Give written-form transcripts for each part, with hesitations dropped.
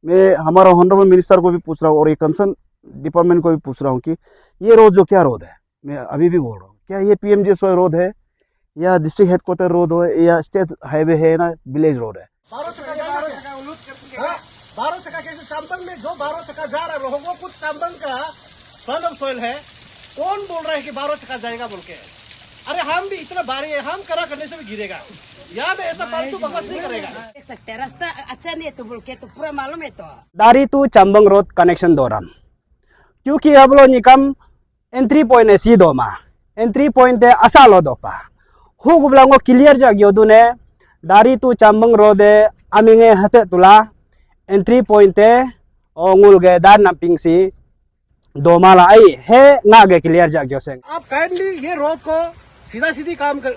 मैं हमारा honourable minister को भी पूछ रहा हूँ और ये कंसर्न डिपार्टमेंट को भी पूछ रहा हूँ कि ये रोड जो क्या रोड है, मैं अभी भी बोल रहा हूँ, क्या ये PMGSY रोड है या डिस्ट्रिक्ट हेडक्वार्टर रोड है या स्टेट हाईवे है ना विलेज रोड है। 12 टका कैसे चांबंग में जो 12 टका जा रहा है लोगों कुछ चांबंग का सन ऑफ सोइल है, कौन बोल रहा है कि 12 टका जाएगा बोल के? अरे हम भी इतना भारी है, हम करा करने से भी गिरेगा, यहाँ पे ऐसा फालतू बकवास नहीं करेगा। देख सकते हैं रास्ता अच्छा नहीं है तो बोल के तो पूरा मालूम है तो दारी टू चांबंग रोड कनेक्शन दोरान क्योंकि अब लो निकम एंट्री पॉइंट है सीधो मा एंट्री पॉइंट है असालो दोपा हु गुबलांगो क्लियर जागियो दुने दारी टू चांबंग रोड है अमिंगे हते तुला एंट्री पॉइंट है ओंगुल गे दार नपिंग सी दोमाला आई है नागे क्लियर जागियो से। आप काइंडली ये रोड को सीधा सीधी काम कर,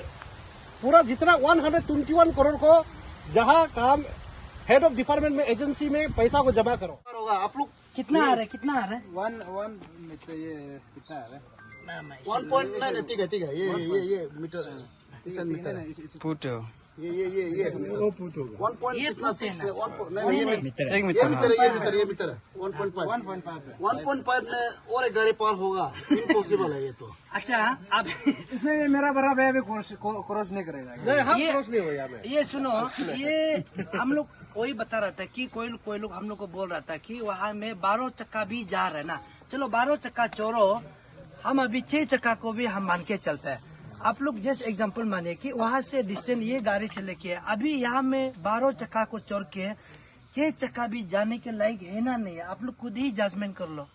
पूरा जितना 121 करोड़ को जहाँ काम हेड ऑफ डिपार्टमेंट में एजेंसी में पैसा को जमा करो। होगा आप लोग कितना आ रहा है कितना आ रहा है 1.9 ठीक है ये मीटर फुट ये 1.5 में और एक गाड़ी पार होगा, इम्पॉसिबल है ये तो। अच्छा अब इसमें मेरा बराबर है क्रॉस नहीं करेगा। नहीं हम क्रॉस नहीं हो यहाँ पे। ये सुनो, ये हम लोग कोई बता रहा था कि कोई लोग हम लोग को बोल रहा था कि वहाँ में 12 चक्का भी जा रहा है ना, चलो 12 चक्का छोड़ो, हम अभी 6 चक्का को भी हम मान के चलते हैं। आप लोग जैसे एग्जांपल माने कि वहाँ से डिस्टेंस ये गाड़ी से लेके अभी यहाँ में 12 चक्का को छोड़ के 6 चक्का भी जाने के लायक है ना नहीं है, आप लोग खुद ही जजमेंट कर लो।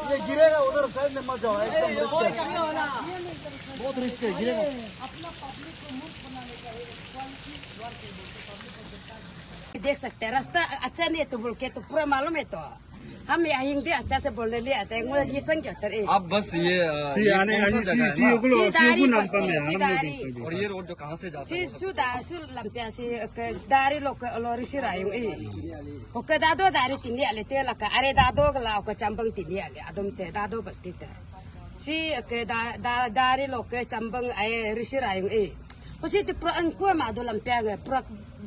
ये गिरेगा उधर साइड में मत जाओ, एकदम बहुत रिस्क है, गिरेगा। देख सकते हैं रास्ता अच्छा नहीं है तो बोल के तो पूरा मालूम है तो हम यहाँ हिंदी अच्छा से बोलने लिए आते हैं। ये संग क्या होता है आप बस ये और ये रोड जो कहाँ से जाता है? लंपिया सी दारी लोग लोरिसी रायूं ओके दादो दारी तिंदी आले ते लका अरे दादो गला ओके चंबंग तिंदी आले अदम ते दादो बस्ती ते सी ओके दारी लोग चंबंग आए रिसी रायूं उसी ते प्रंको मादो लंपिया गए प्र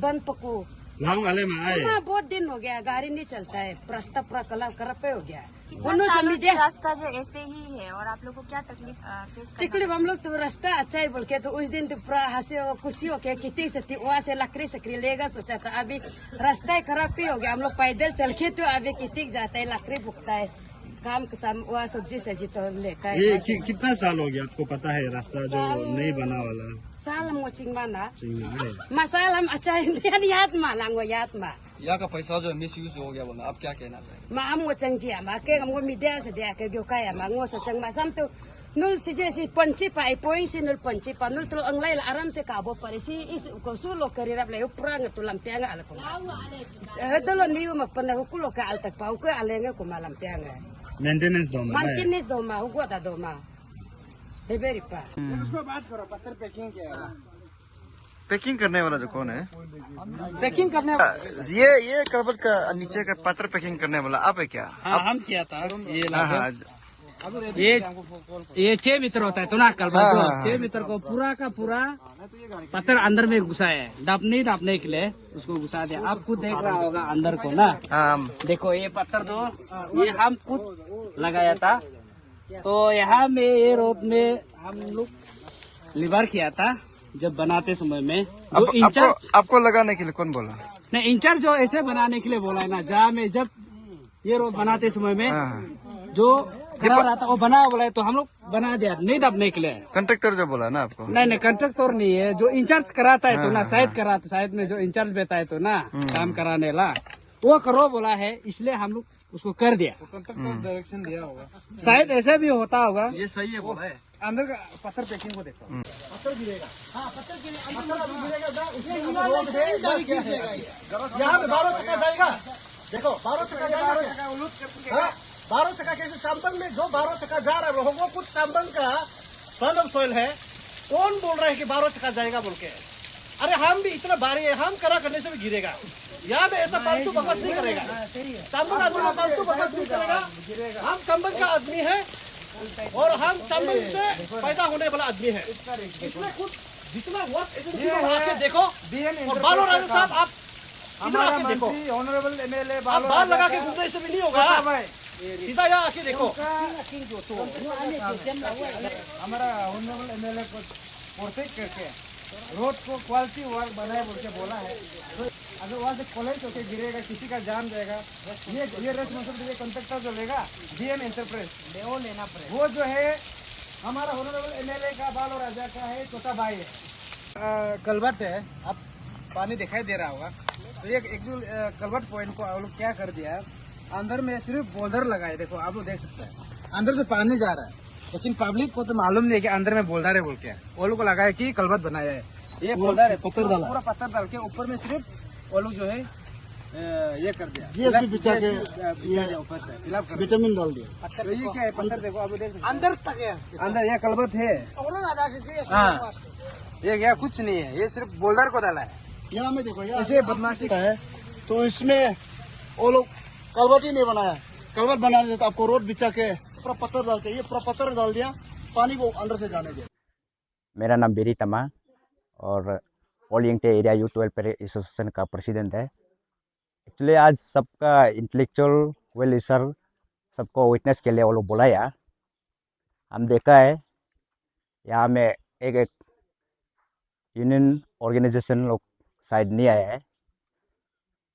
बन पको बहुत दिन हो गया गाड़ी नहीं चलता है, रास्ता पूरा कला करपे हो गया है। रास्ता जो ऐसे ही है और आप लोग को क्या तकलीफ तकलीफ हम लोग तो रास्ता अच्छा है बोल के तो उस दिन तो पूरा हंसे खुशी हो गया कितनी सती वहाँ से लकड़ी सकड़ी लेगा सोचा था, अभी रास्ता खराब ही हो गया। हम लोग पैदल चल के तो अभी कितनी जाता है, लकड़ी बुकता है, काम वहाँ सब्जी सब्जी तो लेता है। ये कितना साल हो गया आपको पता है रास्ता जो नहीं बना वाला? साल हम चिंगमाना मसाल हम अच्छा याद मालांगो याद मा यहाँ का पैसा जो मिस यूज हो गया बोला, आप क्या कहना चाहिए? मा हम वो चंगी मा के हम वो मीडिया से दे के जो काय मा वो सचंग मा सम तो नुल से जैसे पंची पाई पोई से नुल पंची पा नुल तो अंगलाई आराम से काबो परे सी इस को सु लोग करे रब ले ऊपर तो लंपियांग आल को हदलो नीव म पन हुकु लोग आल तक पाउ को आलेंगे को मा लंपियांग मेंटेनेंस दो मा हुको दा दो मा हे बेरी पा उसको बात करो, पत्थर पैकिंग क्या है? पैकिंग करने वाला जो कौन है? पैकिंग करने ये करबट का नीचे का पत्थर पैकिंग करने वाला आप है क्या? हम किया था ये 6 मीटर होता है तो ना कलबट को 6 मीटर को पूरा का पूरा पत्थर अंदर में घुसा है, दापने के लिए उसको घुसा दिया। आप खुद देख रहा होगा अंदर को ना, देखो ये पत्थर दो ये हम खुद लगाया था। तो यहाँ में ये रोड में हम लोग लिवर किया था जब बनाते समय में। जो इंचार्ज आपको लगाने के लिए कौन बोला? नहीं, इंचार्ज जो ऐसे बनाने के लिए बोला है ना, जहाँ में जब ये रोड बनाते समय में जो खड़ा रहा था वो बना बोला है तो हम लोग बना दिया, नहीं दबने के लिए। कंट्रैक्टर जो बोला ना आपको? नहीं कंट्रैक्टर नहीं है, जो इंचार्ज कराता है तो ना शायद में जो इंचार्ज बैठा है तो ना काम कराने ला वो करो बोला है, इसलिए हम लोग उसको कर दिया। डायरेक्शन दिया होगा, शायद ऐसे भी होता होगा। ये सही है बोला है। अंदर का पत्थर पैकिंग को देखो, पत्थर गिरेगा, हाँ पत्थर गिरेगा, यहाँ पे 12 टका जाएगा। देखो 12 टका जाएगा, 12 टका कैसे चांबंग में जो 12 टका जा रहा है लोगों कुछ चांबंग का सन ऑफ सोइल है, कौन बोल रहा है कि 12 टका जाएगा बोल के? अरे हम भी इतना भारी है, हम करा करने से भी गिरेगा, यहाँ पे ऐसा फालतू बकवास नहीं करेगा। चांबंग आदमी फालतू बकवास नहीं करेगा, हम चांबंग का आदमी है और हम चांबंग से पैदा होने वाला आदमी है, इसमें कुछ जितना वर्क एजेंसी को आके देखो। और बालो राजा साहब आप इधर आके देखो, ऑनरेबल एमएलए आप बाल लगा के घूमने से भी नहीं होगा, सीधा यहाँ आके देखो। हमारा ऑनरेबल एमएलए को प्रोटेक्ट करके रोड को क्वालिटी वर्क बनाए बोल के बोला है। तो अगर वहाँ से कॉलेज होके गिरेगा, किसी का जान जाएगा, ये रेस्पॉन्सिबिलिटी कॉन्ट्रैक्टर जो लेगा डीएम एंटरप्राइज वो लेना पड़ेगा। वो जो है हमारा ऑनरेबल एमएलए का बालो राजा का है, छोटा भाई है। कलवट है, अब पानी दिखाई दे रहा होगा। तो ये एक्चुअल कलवट पॉइंट को आप लोग क्या कर दिया है, अंदर में सिर्फ बोल्डर लगाए। देखो आप लोग देख सकते हैं अंदर से पानी जा रहा है, लेकिन पब्लिक को तो मालूम नहीं है कि अंदर में बोल्डर है बोल के। वो लोग को लगाया कि कलवट बनाया है, ये बोल्डर है, पत्थर डाला, पूरा पत्थर डाल के ऊपर में सिर्फ वो लोग जो है ये कर दिया, जीएसपी बिछा के ऊपर से फिलअप कर विटामिन डाल दिया। तो ये क्या है, पत्थर देखो आप लोग देख सकते हैं अंदर तक है, अंदर ये कलवट है। हाँ, ये क्या कुछ नहीं है, ये सिर्फ बोल्डर को डाला है। यहाँ में देखो, इसे बदमाशी का है तो इसमें वो लोग कलवट ही नहीं बनाया। कलवट बनाने से तो आपको रोड बिछा के पूरा पत्थर डाल के, ये पूरा पत्थर डाल दिया, पानी को अंदर से जाने दिया। मेरा नाम बेरी तमा और all Yangte area youth welfare association का प्रेसिडेंट है। एक्चुअली आज सबका इंटेलेक्चुअल वेल सर सबको विटनेस के लिए वो लोग बुलाया। हम देखा है यहाँ में एक यूनियन ऑर्गेनाइजेशन लोग साइड नहीं आया है,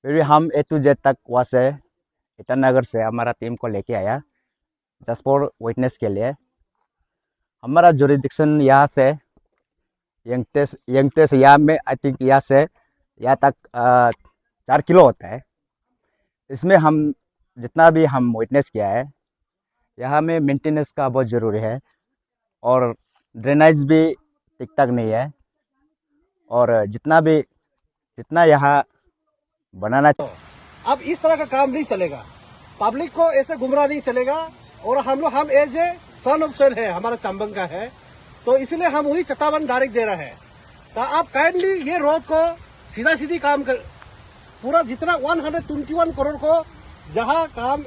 फिर हम A to Z तक वहाँ से ईटानगर से हमारा टीम को लेके आया जस्ट फॉर विटनेस के लिए। हमारा जुरिडिक्शन यहाँ से यंगटेस यहाँ में आई थिंक यहाँ से यहाँ तक 4 किलो होता है। इसमें हम जितना भी हम विटनेस किया है, यहाँ में मेंटेनेंस का बहुत ज़रूरी है और ड्रेनेज भी ठीक ठाक नहीं है, और जितना यहाँ बनाना अब इस तरह का काम नहीं चलेगा, पब्लिक को ऐसे गुमराह नहीं चलेगा। और हम as a son of soil है, हमारा चंबंग का है, तो इसलिए हम वही चेतावनी डायरेक्ट दे रहे हैं। तो आप काइंडली ये रोड को सीधा सीधी काम कर, पूरा जितना 121 करोड़ को जहां काम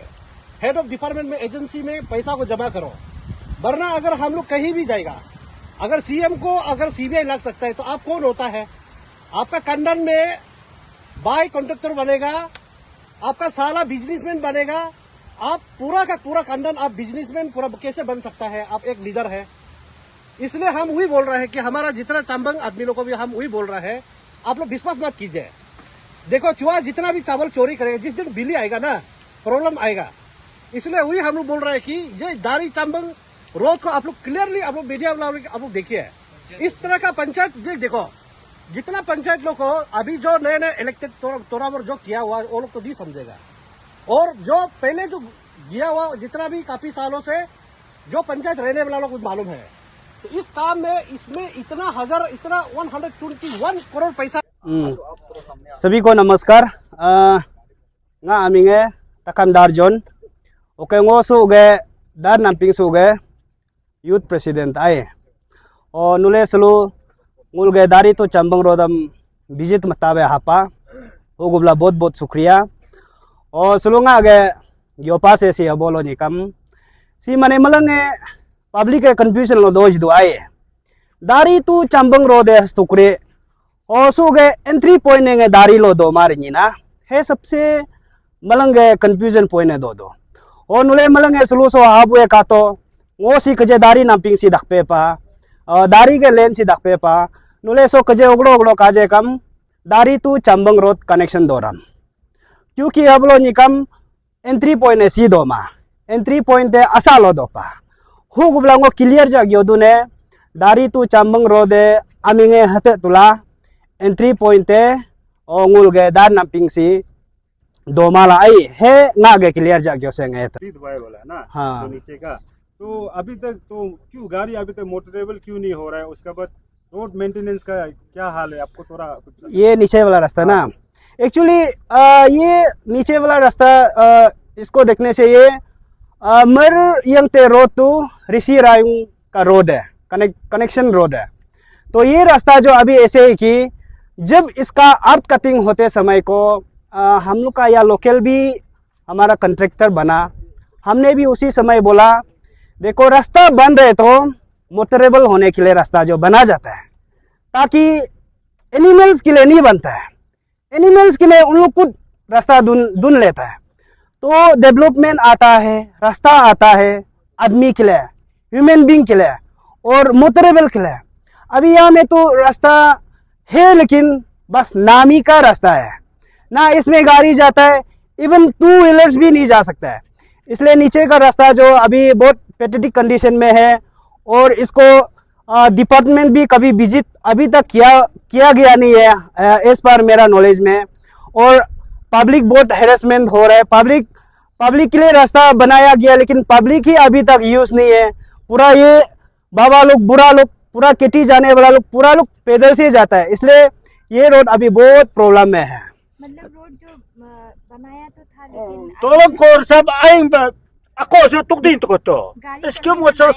हेड ऑफ डिपार्टमेंट में एजेंसी में पैसा को जमा करो, वरना अगर हम लोग कहीं भी जाएगा, अगर सीएम को अगर सीबीआई लग सकता है तो आप कौन होता है? आपका कंडन में बाय कॉन्ट्रैक्टर बनेगा, आपका साला बिजनेसमैन बनेगा। आप पूरा का पूरा कंडन आप बिजनेसमैन पूरा कैसे बन सकता है? आप एक लीडर है। इसलिए हम वही बोल रहे हैं कि हमारा जितना चंबंग आदमी लोग को भी हम वही बोल रहे हैं, आप लोग विश्वास मत कीजिए। देखो चुहा जितना भी चावल चोरी करेगा, जिस दिन बिजली आएगा ना प्रॉब्लम आएगा। इसलिए वही हम लोग बोल रहे हैं कि ये दारी चंबंग रोड को आप लोग क्लियरली आप लोग मीडिया आप लोग देखिए। इस तरह का पंचायत देखो, जितना पंचायत लोग को अभी जो नए नए इलेक्टेड तोरावर जो किया हुआ वो लोग तो नहीं समझेगा, और जो पहले जो किया हुआ जितना भी काफी सालों से जो पंचायत रहने वाला लोग को मालूम है। तो इस काम में इसमें इतना 121 करोड़ पैसा। सभी को नमस्कार। nga aminge takandar John oke ngo suge dar namping suge youth president आए और नुले सलू मुलगे दारी तो चंबंग रोदम विजिट मतावे हापा हो गुबला बहुत बहुत शुक्रिया। और सलूंगा आगे योपा से सी बोलो निकम सी मने मलंगे पब्लिक के कंफ्यूजन लो दोज दो आए दारी तो चंबंग रोदे हस्तुकरे और सुगे एंट्री पॉइंट ने दारी लो दो मारिनी ना है सबसे मलंगे कंफ्यूजन पॉइंट है दो और नुले मलंगे सलू सो हाबुए का तो वो सी कजे दारी नाम्पिंग सी दखपे पा दारी के लेन सी दखपे पा नुले सो कजे उगड़ो उगड़ो काजे कम दारी टू चंबंग रोड कनेक्शन दोराम क्योंकि अब लो निकम एंट्री पॉइंट है सी दो मा एंट्री पॉइंट है असा लो दो पा हु गुबलांगो क्लियर जागियो दुने दारी टू चंबंग रोड अमिंगे हते तुला एंट्री पॉइंट है और nguलगे दार नाम्पिंग सी दो माला आई है नागे क्लियर जागियो सेंगे दुबई वाला है ना। हाँ। तो नीचे का तो अभी तक तो क्यों गाड़ी अभी तक मोटरेबल क्यों नहीं हो रहा है? उसके बाद रोड मेंटेनेंस का क्या हाल है? आपको थोड़ा ये नीचे वाला रास्ता ना एक्चुअली ये नीचे वाला रास्ता इसको देखने से ये मर यंगते रोड टू ऋषि रायुंग का रोड है, कनेक्शन रोड है। तो ये रास्ता जो अभी ऐसे है कि जब इसका अर्थ कटिंग होते समय को हम लोग का या लोकल भी हमारा कॉन्ट्रैक्टर बना, हमने भी उसी समय बोला देखो रास्ता बन रहे तो मोटरेबल होने के लिए रास्ता जो बना जाता है ताकि एनिमल्स के लिए नहीं बनता है। एनिमल्स के लिए उन लोग खुद रास्ता ढूंढ लेता है। तो डेवलपमेंट आता है, रास्ता आता है आदमी के लिए, ह्यूमन बींग के लिए और मोटरेबल के लिए। अभी यहाँ में तो रास्ता है लेकिन बस नामी का रास्ता है ना, इसमें गाड़ी जाता है, इवन 2 व्हीलर्स भी नहीं जा सकता है। इसलिए नीचे का रास्ता जो अभी बहुत पेथेटिक कंडीशन में है और इसको डिपार्टमेंट भी कभी विजिट अभी तक किया गया नहीं है एज पर मेरा नॉलेज में। और पब्लिक बहुत हैरेसमेंट हो रहा है। पब्लिक के लिए रास्ता बनाया गया लेकिन पब्लिक ही अभी तक यूज नहीं है। पूरा ये बाबा लोग, बुरा लोग, पूरा केटी जाने वाला लोग, पूरा लोग पैदल से जाता है। इसलिए ये रोड अभी बहुत प्रॉब्लम में है। मतलब रोड जो बनाया तो था लेकिन tolong ko sa aing ba ako sa tukdin to ko to eskim mo sa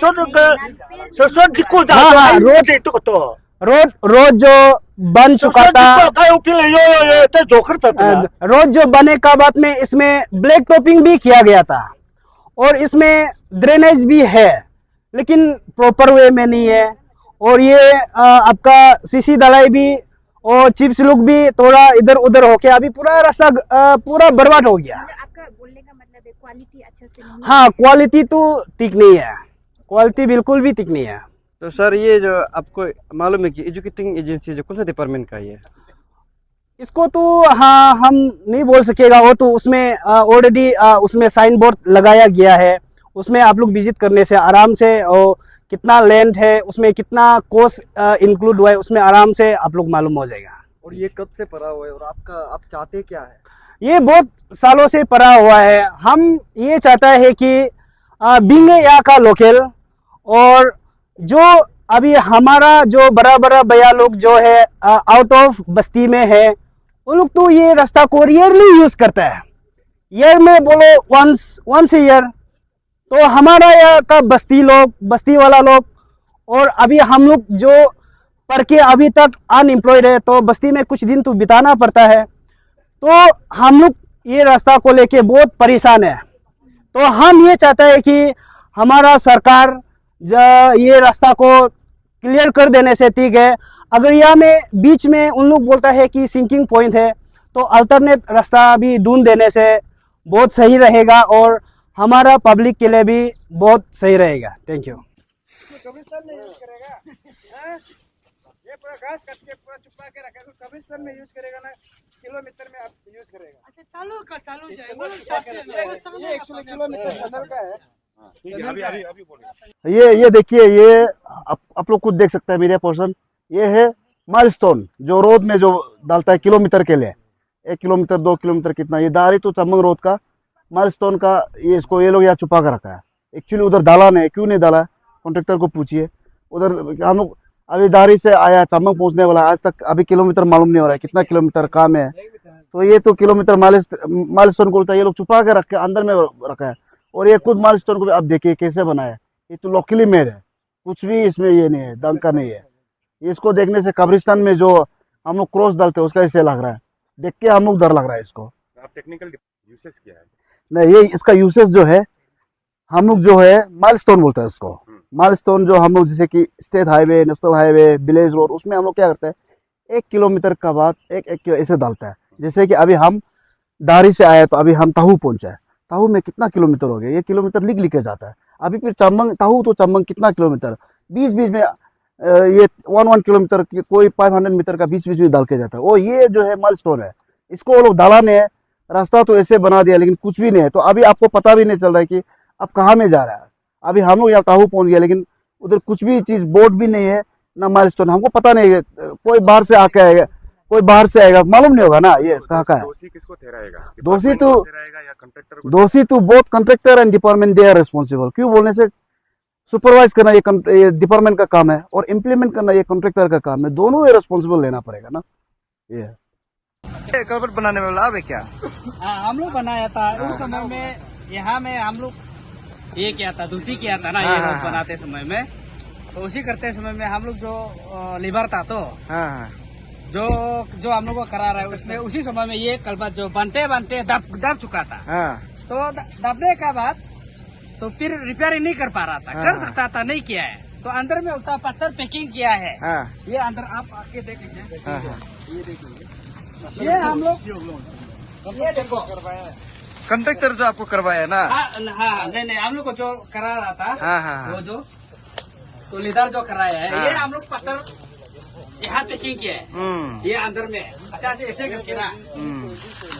dikul da road to ko to road जो बन चुका था, kayo pila yo te joker ta road जो बने का बाद में इसमें ब्लैक टॉपिंग भी किया गया था और इसमें ड्रेनेज भी है लेकिन प्रॉपर वे में नहीं है। और ये आपका सीसी दलाई भी और चिप्स लोग भी थोड़ा इधर उधर होके अभी पूरा रास्ता पूरा बर्बाद हो गया। आपका बोलने का मतलब है क्वालिटी अच्छा से नहीं हाँ, क्वालिटी तो ठीक नहीं है, क्वालिटी बिल्कुल भी ठीक नहीं है। तो सर ये जो आपको मालूम है कि एजुकेटिंग एजेंसी जो कौन सा डिपार्टमेंट का है? इसको तो हाँ हम नहीं बोल सकेगा, वो तो उसमें ऑलरेडी उसमें साइन बोर्ड लगाया गया है। उसमें आप लोग विजिट करने से आराम से, और कितना लैंड है, उसमें कितना कॉस्ट इंक्लूड हुआ है, उसमें आराम से आप लोग मालूम हो जाएगा। और ये कब से पड़ा हुआ है और आप चाहते क्या है? ये बहुत सालों से पड़ा हुआ है। हम ये चाहता है कि बीइंग यहाँ का लोकल, और जो अभी हमारा जो बड़ा बड़ा भैया लोग जो है आउट ऑफ बस्ती में है, उन लोग तो ये रास्ता को रियरली यूज करता है, ईयर में बोलो वंस ईयर। तो हमारा यहाँ का बस्ती वाला लोग, और अभी हम लोग जो पढ़ के अभी तक अनएम्प्लॉयड है, तो बस्ती में कुछ दिन तो बिताना पड़ता है। तो हम लोग ये रास्ता को लेके बहुत परेशान है। तो हम ये चाहते हैं कि हमारा सरकार ये रास्ता को क्लियर कर देने से ठीक है। अगर यहाँ में बीच में उन लोग बोलता है कि सिंकिंग पॉइंट है, तो अल्टरनेट रास्ता भी ढूंढ देने से बहुत सही रहेगा और हमारा पब्लिक के लिए भी बहुत सही रहेगा। Thank you. कब्रिस्तान में यूज करेगा, ये पूरा घास काट के पूरा छुपा के रखेगा, तो कब्रिस्तान में यूज करेगा ना, किलोमीटर में आप यूज करेगा। अच्छा चालू जाएगा, ये एक्चुअली किलोमीटर अंदर का है। ये देखिए, ये आप लोग खुद देख सकते हैं मीडिया पर्सन, ये है माइलस्टोन जो रोड में जो डालता है किलोमीटर के लिए, 1 किलोमीटर 2 किलोमीटर कितना, ये दारी तो चम्बंग रोड का माइलस्टोन का, ये इसको ये लोग यहाँ छुपा कर रखा है। एक्चुअली उधर डाला नहीं, क्यों नहीं डाला कॉन्ट्रेक्टर को पूछिए। उधर हम लोग अभी दारी से आया चम्बंग पहुंचने वाला, आज तक अभी किलोमीटर मालूम नहीं हो रहा है कितना किलोमीटर काम है। तो ये तो किलोमीटर माइलस्टोन को ये लोग छुपा के रख के अंदर में रखा है। और ये खुद माइलस्टोन को भी आप देखिए कैसे बनाया है, ये तो लोकली मेड है, कुछ भी इसमें ये नहीं है, डंका नहीं है। इसको देखने से कब्रिस्तान में जो हम लोग क्रॉस डालते हैं उसका ऐसे लग रहा है, देख के हम लोग डर लग रहा है इसको। टेक्निकल यूसेज क्या है? नहीं, ये इसका यूसेज जो है, हम लोग जो है माइलस्टोन बोलते हैं इसको। माइलस्टोन जो हम लोग जैसे कि state highway, national highway, village road, उसमें हम लोग क्या करते हैं 1 किलोमीटर का बाद एक ऐसे डालता है। जैसे कि अभी हम दारी से आए तो अभी हम ताहू पहुंचा है, ताहू में कितना किलोमीटर हो गया, ये किलोमीटर लिख के जाता है। अभी फिर चम्बंग, ताहू तो चम्बंग कितना किलोमीटर, बीच में ये 1 किलोमीटर, कोई 500 मीटर का बीच में डाल के जाता है। वो ये जो है माइलस्टोन है, इसको वो लोग डाला नहीं है, रास्ता तो ऐसे बना दिया लेकिन कुछ भी नहीं है। तो अभी आपको पता भी नहीं चल रहा है कि अब कहाँ में जा रहा है। अभी हम लोग यहाँ ताहू पहुंच गया लेकिन उधर कुछ भी चीज, बोर्ड भी नहीं है ना माइलस्टोन, हमको पता नहीं है। कोई बाहर से आके आएगा, कोई बाहर से आएगा, मालूम नहीं होगा ना ये कहाँ का है। दोषी किसको ठहराएगा? दोषी तो both contractor and department they are responsible. क्यों बोलने से, सुपरवाइज करना ये डिपार्टमेंट का काम है और इम्प्लीमेंट करना ये कॉन्ट्रैक्टर का काम है, दोनों ये रिस्पॉन्सिबल लेना पड़ेगा ना। ये कल्वर्ट बनाने वाला आप है क्या? हम लोग बनाया था उस समय में, यहाँ में हम लोग ये किया था, धुलती किया था ना, ये रोड बनाते समय में। तो उसी करते समय में हम लोग जो लेबर था, तो जो हम लोग को करा रहा है उसमें उसी समय में ये कल्वर्ट जो बनते दब चुका था। तो दबने का बाद तो फिर रिपेयरिंग नहीं कर पा रहा था, कर सकता था, नहीं किया है। तो अंदर में उतना पत्थर पैकिंग किया है। हाँ ये अंदर आप आके देख लीजिए। हाँ हाँ ये देख लीजिए, ये हम लोग ये देखो कंट्रैक्टर जो आपको करवाया ना। हाँ नहीं हम लोग को जो करा रहा था हाँ हाँ वो जो तो लीडर जो कराया है, हाँ। ये हम लोग पत्थर यहाँ पैकिंग किया है। ये अंदर में अच्छा से ऐसे करके ना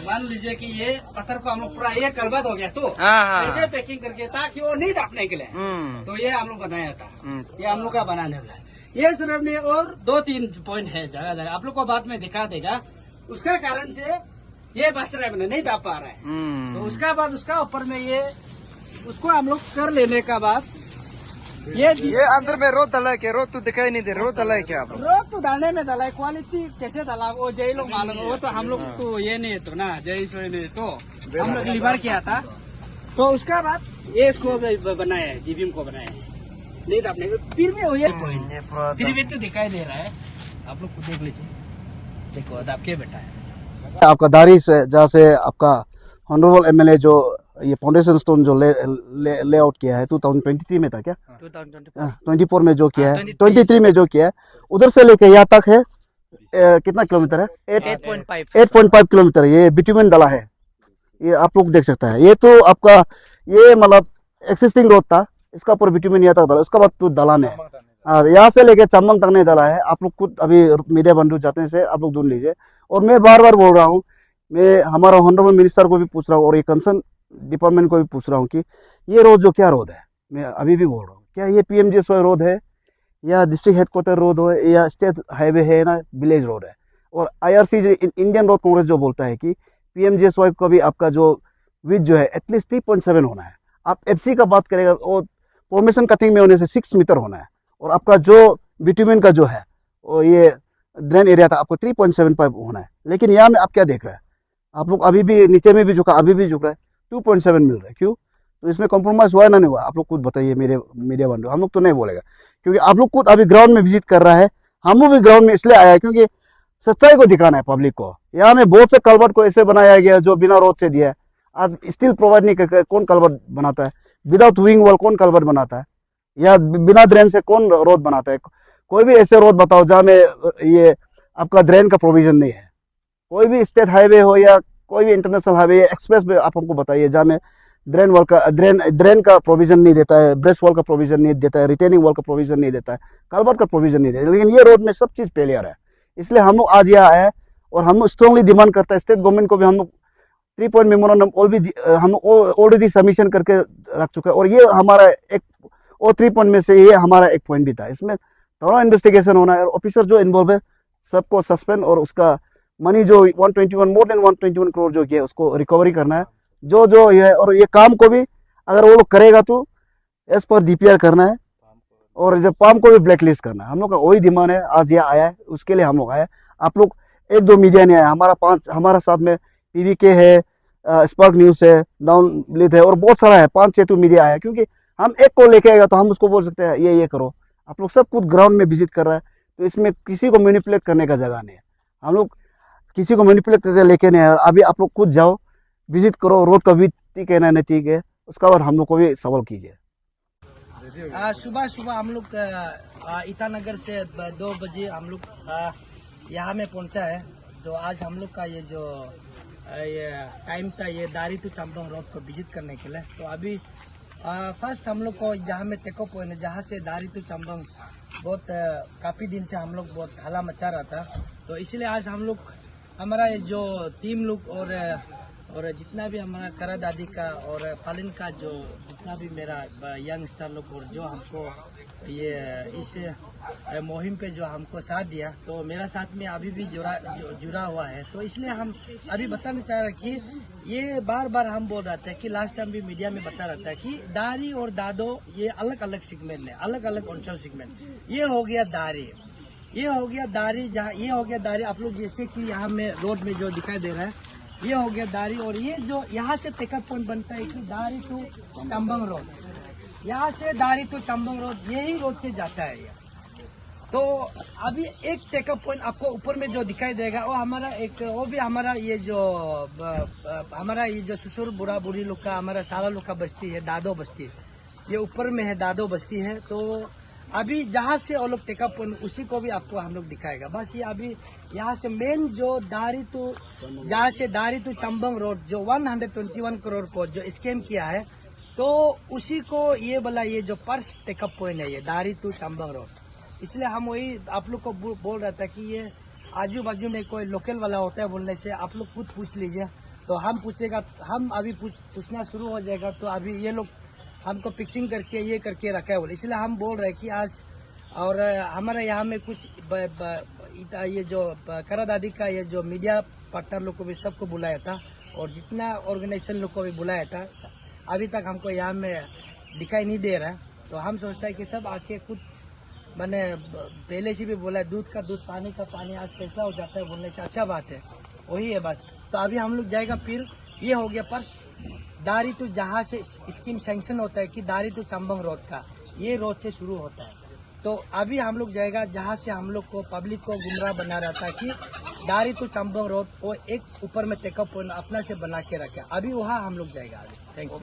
मान लीजिए कि ये पत्थर को हम लोग पूरा ये कलबत हो गया तो हाँ। ऐसे पैकिंग करके ताकि वो नहीं दापने के लिए तो ये हम लोग बनाया था। ये हम लोग का बनाने वाला है। ये सिर्फ में और 2-3 पॉइंट है जगह जगह आप लोग को बाद में दिखा देगा। उसका कारण से ये बच रहा है मैंने नहीं दाप पा रहा है। तो उसका बाद उसका ऊपर में ये उसको हम लोग कर लेने का बाद ये अंदर में रोड डाला है क्या? रोड तो दिखाई नहीं दे रहा। रोड डाला है क्या आप लोग? रोड तो डालने में डाला है, क्वालिटी कैसे डाला वो जय लोग मालूम है। वो तो हम लोग तो ये नहीं है तो ना जय सो नहीं तो हम लोग लिवर किया था। तो उसका बाद ये इसको बनाया है, जीबीएम को बनाया है नहीं तो आपने फिर भी हो फिर भी तो दिखाई दे रहा है। आप लोग देख लीजिए, देखो दाप के बैठा है। आपका दारी से जहाँ से आपका ऑनरेबल एमएलए जो ये फाउंडेशन स्टोन जो ले आउट किया है 2023 में था क्या? 24 में जो किया है, 23 में जो किया है, उधर से लेके यहाँ तक है कितना किलोमीटर है? 8.5 किलोमीटर ये बिटुमेन डाला है। ये आप लोग देख सकते हैं। ये तो आपका ये मतलब एक्सिस्टिंग रोड था, इसका ऊपर बिटुमेन यहाँ तक डाला, उसका बाद तो डालान है। यहाँ से लेके चंबंग तक नहीं डाला है। आप लोग खुद अभी मीडिया बंधु जाते से आप लोग ढूंढ लीजिए। और मैं बार बार बोल रहा हूँ, मैं हमारा ऑनरेबल मिनिस्टर को भी पूछ रहा हूँ और ये कंसर्न डिपार्टमेंट को भी पूछ रहा हूँ कि ये रोड जो क्या रोड है, मैं अभी भी बोल रहा हूँ, क्या ये PMGSY रोड है या डिस्ट्रिक्ट हेडक्वार्टर रोड है या स्टेट हाईवे है ना विलेज रोड है? और IRC जो इंडियन रोड कांग्रेस जो बोलता है कि PMGSY को भी आपका जो विथ जो है एटलीस्ट 3.7 होना है। आप FC का बात करेगा वो फॉर्मेशन कटिंग में होने से 6 मीटर होना है। और आपका जो बिटुमेन का जो है वो ये ड्रेन एरिया था आपको 3.75 होना है। लेकिन यहाँ में आप क्या देख रहे हैं, आप लोग अभी भी नीचे में भी झुका, अभी भी झुक रहा है, 2.7 मिल रहा है। क्यों? तो इसमें कॉम्प्रोमाइज हुआ ना नहीं हुआ? आप लोग खुद बताइए मेरे मीडिया बंधु। हम लोग तो नहीं बोलेगा क्योंकि आप लोग खुद अभी ग्राउंड में विजिट कर रहा है। हम लोग भी ग्राउंड में इसलिए आया है क्योंकि सच्चाई को दिखाना है पब्लिक को। यहाँ में बहुत से कलवर्ट को ऐसे बनाया गया जो बिना रोड से दिया है। आज स्टील प्रोवाइड नहीं करके कौन कलवर्ट बनाता है? विदाउट विंग वॉल कौन कलवर्ट बनाता है? या बिना ड्रेन से कौन रोड बनाता है? कोई भी ऐसे रोड बताओ जहाँ में ये आपका ड्रेन का प्रोविजन नहीं है। कोई भी स्टेट हाईवे हो या कोई भी इंटरनेशनल हाईवे या एक्सप्रेस वे आप हमको बताइए जहाँ में ड्रेन वॉल का ड्रेन का प्रोविजन नहीं देता है, ब्रेस्ट वॉल का प्रोविजन नहीं देता है, रिटेनिंग वॉल का प्रोविजन नहीं देता है, कलवर्ट का प्रोविजन नहीं देता है। लेकिन ये रोड में सब चीज़ फेलियर है। इसलिए हम लोग आज यहाँ आए हैं और हम स्ट्रांगली डिमांड करते हैं स्टेट गवर्नमेंट को भी। हम लोग 3 पॉइंट मेमोरेंडम हम ऑलरेडी सबमिशन करके रख चुके हैं। और ये हमारा एक और 3 पॉइंट में से ये हमारा एक पॉइंट भी था। इसमें थोड़ा इन्वेस्टिगेशन होना है और ऑफिसर जो इन्वॉल्व है सबको सस्पेंड और उसका मनी जो 121 मोर देन 121 करोड़ जो किया उसको रिकवरी करना है। जो ये है और ये काम को भी अगर वो लोग करेगा तो एज पर DPR करना है और जब पाम को भी ब्लैक लिस्ट करना है। हम लोग का वही डिमांड है। आज ये आया है उसके लिए हम लोग आए। आप लोग 1-2 मीडिया नहीं आया, हमारा साथ में PVK है, स्पार्क न्यूज़ है, डाउन ब्लिथ है और बहुत सारा है, 5-6 तो मीडिया आया। क्योंकि हम एक को लेके आएगा तो हम उसको बोल सकते हैं ये करो। आप लोग सब कुछ ग्राउंड में विजिट कर रहा है तो इसमें किसी को मैनिपुलेट करने का जगह नहीं है। हम लोग किसी को मैनिपुलेट करके लेके नहीं आए। अभी आप लोग खुद जाओ, विजिट करो, रोड का भी ठीक है ना नहीं ठीक है, उसका बाद हम लोग को भी सवाल कीजिए। सुबह हम लोग ईटानगर से 2 बजे हम लोग यहाँ में पहुँचा है। तो आज हम लोग का ये जो ये टाइम था ये दारी टू चंबंग रोड को विजिट करने के लिए। तो अभी फर्स्ट हम लोग को जहाँ में टेकअप पॉइंट है जहाँ से दारी टू चंबंग बहुत काफ़ी दिन से हम लोग बहुत हला मचा रहा था। तो इसलिए आज हम लोग हमारा ये जो टीम लोग और जितना भी हमारा करा दादी का और पालिन का जो जितना भी मेरा यंग स्टार लोग और जो हमको ये इस मुहिम पे जो हमको साथ दिया, तो मेरा साथ में अभी भी जुड़ा हुआ है। तो इसलिए हम अभी बताना चाह रहे कि ये बार बार हम बोल रहे थे कि लास्ट टाइम भी मीडिया में बता रहा था कि दारी और दादो ये अलग अलग सेगमेंट है, अलग अलग अंचल सेगमेंट। ये हो गया दारी, ये हो गया दारी, जहाँ ये हो गया दारी। आप लोग जैसे कि यहाँ में रोड में जो दिखाई दे रहा है ये हो गया दारी। और ये जो यहाँ से पिकअप पॉइंट बनता है कि दारी टू चंबंग रोड, यहाँ से दारी टू चंबंग रोड यही रोड से जाता है ये। तो अभी एक टेकअप पॉइंट आपको ऊपर में जो दिखाई देगा वो हमारा एक वो भी हमारा ये जो ससुर बुरा बुरी लोग का हमारा सारा लोग का बस्ती है, दादो बस्ती। ये ऊपर में है दादो बस्ती है। तो अभी जहाँ से वो लोग टेकअप पॉइंट उसी को भी आपको हम लोग दिखाएगा। बस ये अभी यहाँ से मेन जो दारी टू जहाँ से दारी टू चंबंग रोड जो 121 करोड़ को जो स्कैम किया है, तो उसी को ये बोला ये जो पर्स टेकअप पॉइंट है ये दारी टू चंबंग रोड। इसलिए हम वही आप लोग को बोल रहा था कि ये आजू बाजू में कोई लोकल वाला होता है बोलने से आप लोग खुद पूछ लीजिए, तो हम पूछेगा, हम अभी पूछना शुरू हो जाएगा तो अभी ये लोग हमको फिक्सिंग करके ये करके रखा है बोले। इसलिए हम बोल रहे हैं कि आज और हमारे यहाँ में कुछ ये जो करा दादी का ये जो मीडिया पार्टनर लोग को भी सबको बुलाया था और जितना ऑर्गेनाइजेशन लोग को भी बुलाया था, अभी तक हमको यहाँ में दिखाई नहीं दे रहा है। तो हम सोचते हैं कि सब आके खुद मैंने पहले से भी बोला है, दूध का दूध पानी का पानी आज फैसला हो जाता है बोलने से अच्छा बात है, वही है बस। तो अभी हम लोग जाएगा, फिर ये हो गया पर्स दारी टू जहाँ से स्कीम सैंक्शन होता है कि दारी टू चंबंग रोड का ये रोड से शुरू होता है। तो अभी हम लोग जाएगा जहाँ से हम लोग को पब्लिक को गुमराह बना रहा था कि दारी टू चंबंग रोड वो एक ऊपर में टेकअप पॉइंट अपना से बना के रखे, अभी वहाँ हम लोग जाएगा। अभी थैंक यू।